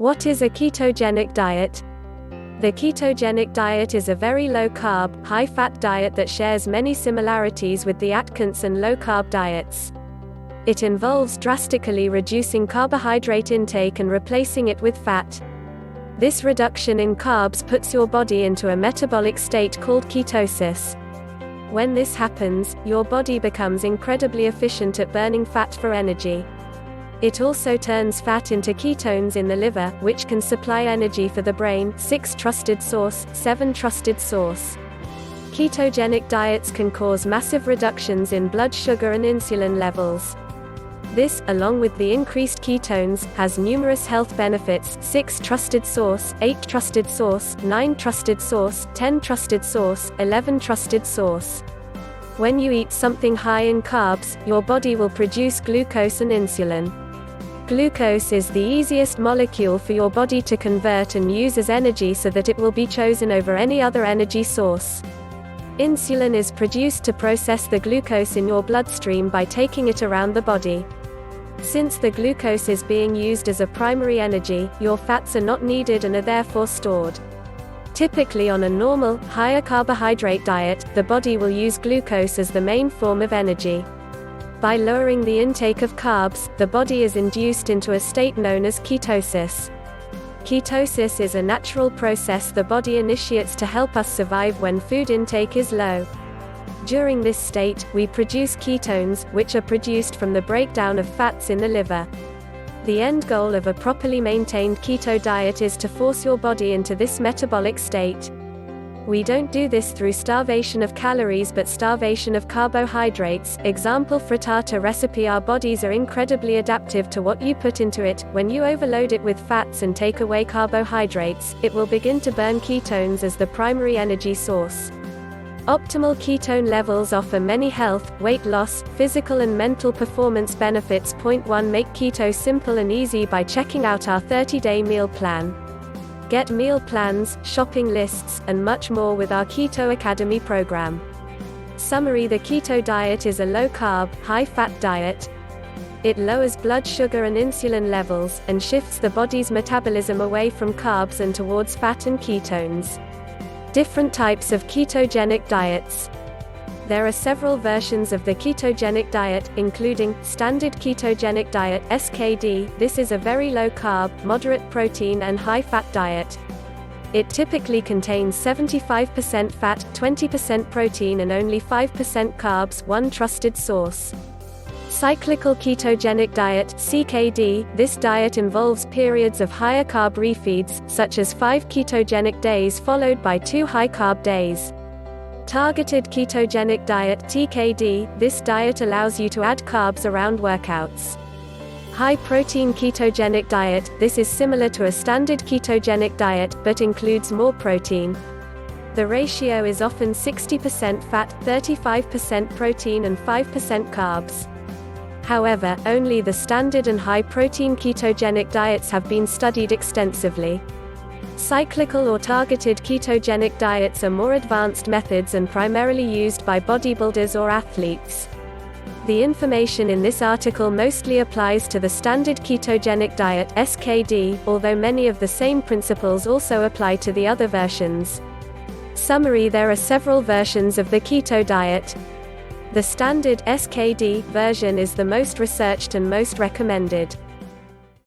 What is a ketogenic diet? The ketogenic diet is a very low-carb, high-fat diet that shares many similarities with the Atkins and low-carb diets. It involves drastically reducing carbohydrate intake and replacing it with fat. This reduction in carbs puts your body into a metabolic state called ketosis. When this happens, your body becomes incredibly efficient at burning fat for energy. It also turns fat into ketones in the liver, which can supply energy for the brain. 6 trusted source, 7 trusted source. Ketogenic diets can cause massive reductions in blood sugar and insulin levels. This, along with the increased ketones, has numerous health benefits. 6 trusted source, 8 trusted source, 9 trusted source, 10 trusted source, 11 trusted source. When you eat something high in carbs, your body will produce glucose and insulin. Glucose is the easiest molecule for your body to convert and use as energy, so that it will be chosen over any other energy source. Insulin is produced to process the glucose in your bloodstream by taking it around the body. Since the glucose is being used as a primary energy, your fats are not needed and are therefore stored. Typically on a normal, higher carbohydrate diet, the body will use glucose as the main form of energy. By lowering the intake of carbs, the body is induced into a state known as ketosis. Ketosis is a natural process the body initiates to help us survive when food intake is low. During this state, we produce ketones, which are produced from the breakdown of fats in the liver. The end goal of a properly maintained keto diet is to force your body into this metabolic state. We don't do this through starvation of calories but starvation of carbohydrates. Example frittata recipe. Our bodies are incredibly adaptive to what you put into it. When you overload it with fats and take away carbohydrates, it will begin to burn ketones as the primary energy source. Optimal ketone levels offer many health, weight loss, physical and mental performance benefits. Point 1. Make keto simple and easy by checking out our 30-day meal plan. Get meal plans, shopping lists, and much more with our Keto Academy program. Summary. The keto diet is a low-carb, high-fat diet. It lowers blood sugar and insulin levels, and shifts the body's metabolism away from carbs and towards fat and ketones. Different types of ketogenic diets. There are several versions of the ketogenic diet, including standard ketogenic diet (SKD). This is a very low-carb, moderate protein and high-fat diet. It typically contains 75% fat, 20% protein and only 5% carbs. 1 trusted source. Cyclical ketogenic diet (CKD). This diet involves periods of higher carb refeeds, such as 5 ketogenic days followed by 2 high-carb days. Targeted ketogenic diet (TKD). This diet allows you to add carbs around workouts. High-protein ketogenic diet. This is similar to a standard ketogenic diet, but includes more protein. The ratio is often 60% fat, 35% protein and 5% carbs. However, only the standard and high-protein ketogenic diets have been studied extensively. Cyclical or targeted ketogenic diets are more advanced methods and primarily used by bodybuilders or athletes. The information in this article mostly applies to the standard ketogenic diet (SKD), although many of the same principles also apply to the other versions. Summary. There are several versions of the keto diet. The standard (SKD) version is the most researched and most recommended.